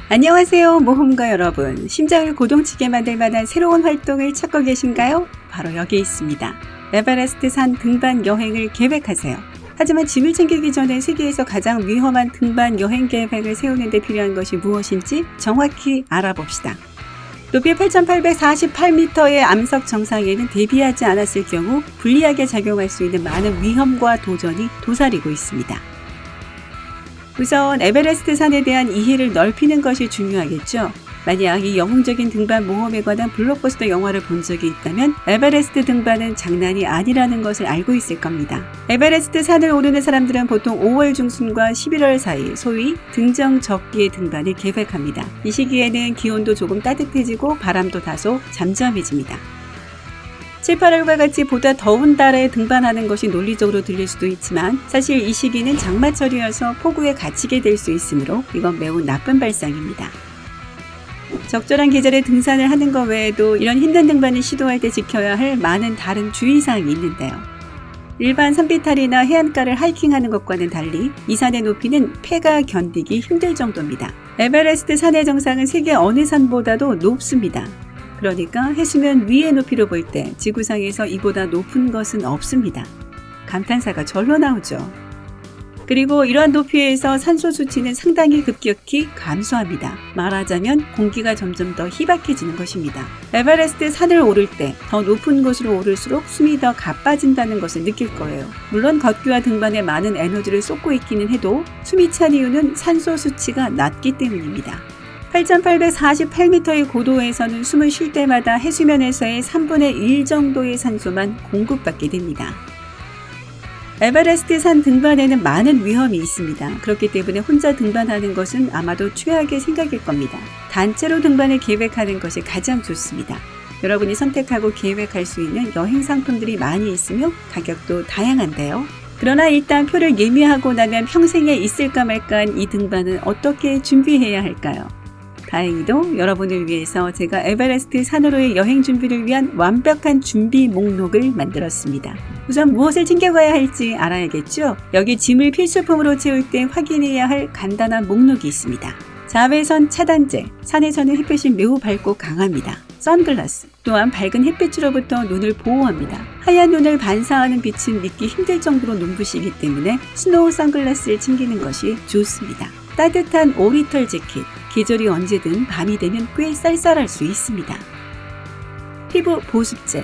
안녕하세요, 모험가 여러분. 심장을 고동치게 만들 만한 새로운 활동을 찾고 계신가요? 바로 여기 있습니다. 에베레스트 산 등반 여행을 계획하세요. 하지만 짐을 챙기기 전에 세계에서 가장 위험한 등반 여행 계획을 세우는 데 필요한 것이 무엇인지 정확히 알아봅시다. 높이 8,848m의 암석 정상에는 대비하지 않았을 경우 불리하게 작용할 수 있는 많은 위험과 도전이 도사리고 있습니다. 우선 에베레스트 산에 대한 이해를 넓히는 것이 중요하겠죠. 만약 이 영웅적인 등반 모험에 관한 블록버스터 영화를 본 적이 있다면 에베레스트 등반은 장난이 아니라는 것을 알고 있을 겁니다. 에베레스트 산을 오르는 사람들은 보통 5월 중순과 11월 사이 소위 등정 적기에 등반을 계획합니다. 이 시기에는 기온도 조금 따뜻해지고 바람도 다소 잠잠해집니다. 7, 8월과 같이 보다 더운 달에 등반하는 것이 논리적으로 들릴 수도 있지만 사실 이 시기는 장마철이어서 폭우에 갇히게 될 수 있으므로 이건 매우 나쁜 발상입니다. 적절한 계절에 등산을 하는 것 외에도 이런 힘든 등반을 시도할 때 지켜야 할 많은 다른 주의사항이 있는데요. 일반 산비탈이나 해안가를 하이킹하는 것과는 달리 이 산의 높이는 폐가 견디기 힘들 정도입니다. 에베레스트 산의 정상은 세계 어느 산보다도 높습니다. 그러니까 해수면 위의 높이로 볼 때 지구상에서 이보다 높은 것은 없습니다. 감탄사가 절로 나오죠. 그리고 이러한 높이에서 산소 수치는 상당히 급격히 감소합니다. 말하자면 공기가 점점 더 희박해지는 것입니다. 에베레스트 산을 오를 때 더 높은 곳으로 오를수록 숨이 더 가빠진다는 것을 느낄 거예요. 물론 걷기와 등반에 많은 에너지를 쏟고 있기는 해도 숨이 찬 이유는 산소 수치가 낮기 때문입니다. 8,848m의 고도에서는 숨을 쉴 때마다 해수면에서의 3분의 1 정도의 산소만 공급받게 됩니다. 에베레스트 산 등반에는 많은 위험이 있습니다. 그렇기 때문에 혼자 등반하는 것은 아마도 최악의 생각일 겁니다. 단체로 등반을 계획하는 것이 가장 좋습니다. 여러분이 선택하고 계획할 수 있는 여행 상품들이 많이 있으며 가격도 다양한데요. 그러나 일단 표를 예매하고 나면 평생에 있을까 말까한 이 등반은 어떻게 준비해야 할까요? 다행히도 여러분을 위해서 제가 에베레스트 산으로의 여행 준비를 위한 완벽한 준비 목록을 만들었습니다. 우선 무엇을 챙겨가야 할지 알아야겠죠? 여기 짐을 필수품으로 채울 때 확인해야 할 간단한 목록이 있습니다. 자외선 차단제, 산에서는 햇빛이 매우 밝고 강합니다. 선글라스, 또한 밝은 햇빛으로부터 눈을 보호합니다. 하얀 눈을 반사하는 빛은 믿기 힘들 정도로 눈부시기 때문에 스노우 선글라스를 챙기는 것이 좋습니다. 따뜻한 오리털 재킷, 계절이 언제든 밤이 되면 꽤 쌀쌀할 수 있습니다. 피부 보습제,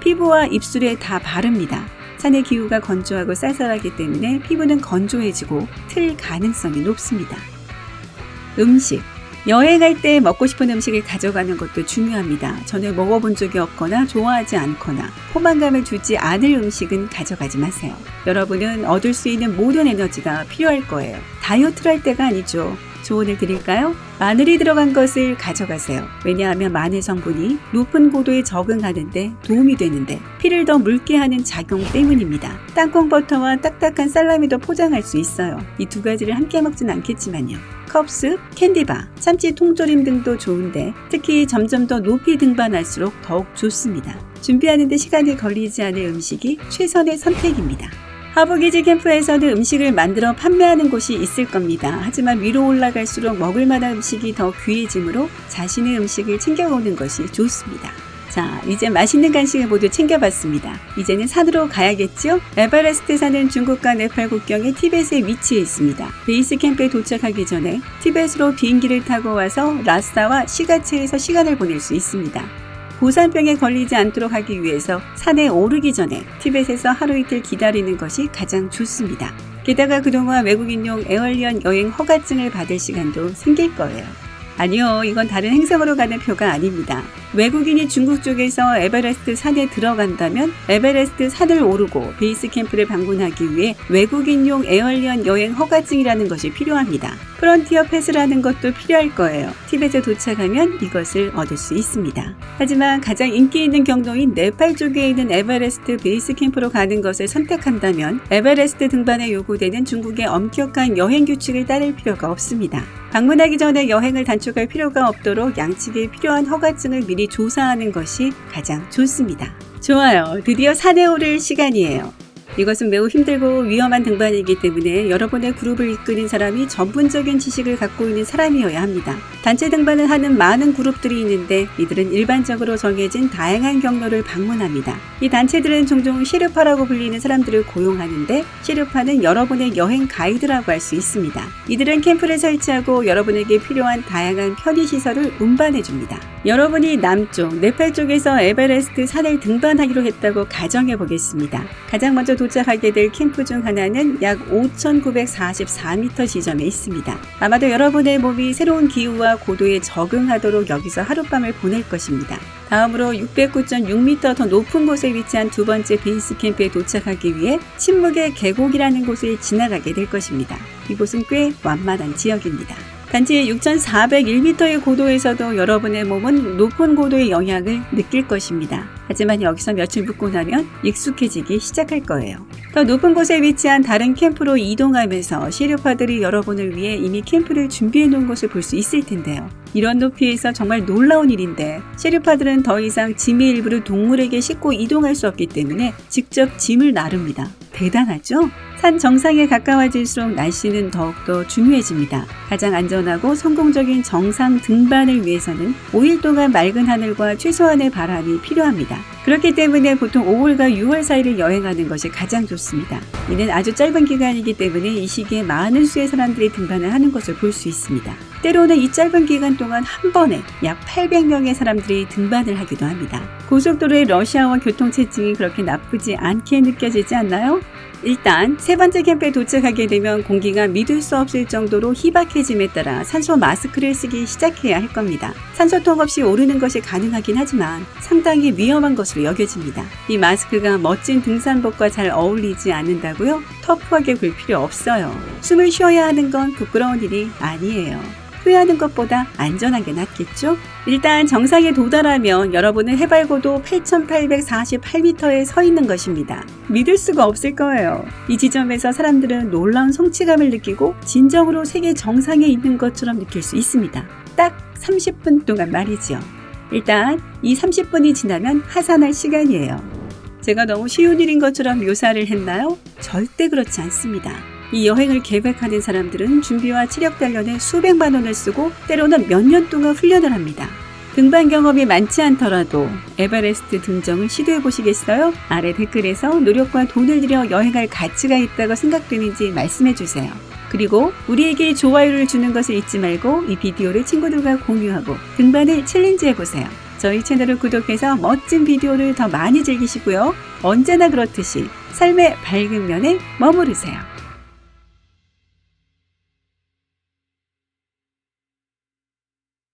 피부와 입술에 다 바릅니다. 산의 기후가 건조하고 쌀쌀하기 때문에 피부는 건조해지고 틀 가능성이 높습니다. 음식, 여행할 때 먹고 싶은 음식을 가져가는 것도 중요합니다. 전에 먹어본 적이 없거나 좋아하지 않거나 포만감을 주지 않을 음식은 가져가지 마세요. 여러분은 얻을 수 있는 모든 에너지가 필요할 거예요. 다이어트를 할 때가 아니죠. 조언을 드릴까요? 마늘이 들어간 것을 가져가세요. 왜냐하면 마늘 성분이 높은 고도에 적응하는데 도움이 되는데 피를 더 묽게 하는 작용 때문입니다. 땅콩 버터와 딱딱한 살라미도 포장할 수 있어요. 이 두 가지를 함께 먹진 않겠지만요. 컵스, 캔디바, 참치 통조림 등도 좋은데 특히 점점 더 높이 등반할수록 더욱 좋습니다. 준비하는 데 시간이 걸리지 않을 음식이 최선의 선택입니다. 하부기지 캠프에서는 음식을 만들어 판매하는 곳이 있을 겁니다. 하지만 위로 올라갈수록 먹을 만한 음식이 더 귀해지므로 자신의 음식을 챙겨오는 것이 좋습니다. 자, 이제 맛있는 간식을 모두 챙겨봤습니다. 이제는 산으로 가야겠죠? 에베레스트 산은 중국과 네팔 국경의 티벳에 위치해 있습니다. 베이스 캠프에 도착하기 전에 티벳으로 비행기를 타고 와서 라싸와 시가체에서 시간을 보낼 수 있습니다. 고산병에 걸리지 않도록 하기 위해서 산에 오르기 전에 티벳에서 하루 이틀 기다리는 것이 가장 좋습니다. 게다가 그동안 외국인용 에얼리언 여행 허가증을 받을 시간도 생길 거예요. 아니요, 이건 다른 행성으로 가는 표가 아닙니다. 외국인이 중국 쪽에서 에베레스트 산에 들어간다면 에베레스트 산을 오르고 베이스 캠프를 방문하기 위해 외국인용 에얼리언 여행 허가증이라는 것이 필요합니다. 프론티어 패스라는 것도 필요할 거예요. 티벳에 도착하면 이것을 얻을 수 있습니다. 하지만 가장 인기 있는 경로인 네팔 쪽에 있는 에베레스트 베이스 캠프로 가는 것을 선택한다면 에베레스트 등반에 요구되는 중국의 엄격한 여행 규칙을 따를 필요가 없습니다. 방문하기 전에 여행을 단축할 필요가 없도록 양측에 필요한 허가증을 미리 조사하는 것이 가장 좋습니다. 좋아요. 드디어 산에 오를 시간이에요. 이것은 매우 힘들고 위험한 등반이기 때문에 여러분의 그룹을 이끄는 사람이 전문적인 지식을 갖고 있는 사람이어야 합니다. 단체 등반을 하는 많은 그룹들이 있는데 이들은 일반적으로 정해진 다양한 경로를 방문합니다. 이 단체들은 종종 셰르파라고 불리는 사람들을 고용하는데 셰르파는 여러분의 여행 가이드라고 할 수 있습니다. 이들은 캠프를 설치하고 여러분에게 필요한 다양한 편의시설을 운반해줍니다. 여러분이 남쪽, 네팔 쪽에서 에베레스트 산을 등반하기로 했다고 가정해 보겠습니다. 가장 먼저 도착하게 될 캠프 중 하나는 약 5,944m 지점에 있습니다. 아마도 여러분의 몸이 새로운 기후와 고도에 적응하도록 여기서 하룻밤을 보낼 것입니다. 다음으로 609.6m 더 높은 곳에 위치한 두 번째 베이스 캠프에 도착하기 위해 침묵의 계곡이라는 곳을 지나가게 될 것입니다. 이곳은 꽤 완만한 지역입니다. 단지 6,401m의 고도에서도 여러분의 몸은 높은 고도의 영향을 느낄 것입니다. 하지만 여기서 며칠 묵고 나면 익숙해지기 시작할 거예요. 더 높은 곳에 위치한 다른 캠프로 이동하면서 셰르파들이 여러분을 위해 이미 캠프를 준비해 놓은 것을 볼 수 있을 텐데요. 이런 높이에서 정말 놀라운 일인데 셰르파들은 더 이상 짐의 일부를 동물에게 싣고 이동할 수 없기 때문에 직접 짐을 나릅니다. 대단하죠? 산 정상에 가까워질수록 날씨는 더욱더 중요해집니다. 가장 안전하고 성공적인 정상 등반을 위해서는 5일 동안 맑은 하늘과 최소한의 바람이 필요합니다. 그렇기 때문에 보통 5월과 6월 사이를 여행하는 것이 가장 좋습니다. 이는 아주 짧은 기간이기 때문에 이 시기에 많은 수의 사람들이 등반을 하는 것을 볼 수 있습니다. 때로는 이 짧은 기간 동안 한 번에 약 800명의 사람들이 등반을 하기도 합니다. 고속도로의 러시아와 교통체증이 그렇게 나쁘지 않게 느껴지지 않나요? 일단 세 번째 캠프에 도착하게 되면 공기가 믿을 수 없을 정도로 희박해짐에 따라 산소 마스크를 쓰기 시작해야 할 겁니다. 산소통 없이 오르는 것이 가능하긴 하지만 상당히 위험한 것으로 여겨집니다. 이 마스크가 멋진 등산복과 잘 어울리지 않는다고요? 터프하게 굴 필요 없어요. 숨을 쉬어야 하는 건 부끄러운 일이 아니에요. 후회하는 것보다 안전한 게 낫겠죠? 일단 정상에 도달하면 여러분은 해발고도 8,848m에 서 있는 것입니다. 믿을 수가 없을 거예요. 이 지점에서 사람들은 놀라운 성취감을 느끼고 진정으로 세계 정상에 있는 것처럼 느낄 수 있습니다. 딱 30분 동안 말이죠. 일단 이 30분이 지나면 하산할 시간이에요. 제가 너무 쉬운 일인 것처럼 묘사를 했나요? 절대 그렇지 않습니다. 이 여행을 계획하는 사람들은 준비와 체력 단련에 수백만 원을 쓰고 때로는 몇 년 동안 훈련을 합니다. 등반 경험이 많지 않더라도 에베레스트 등정을 시도해 보시겠어요? 아래 댓글에서 노력과 돈을 들여 여행할 가치가 있다고 생각되는지 말씀해 주세요. 그리고 우리에게 좋아요를 주는 것을 잊지 말고 이 비디오를 친구들과 공유하고 등반을 챌린지해 보세요. 저희 채널을 구독해서 멋진 비디오를 더 많이 즐기시고요. 언제나 그렇듯이 삶의 밝은 면에 머무르세요.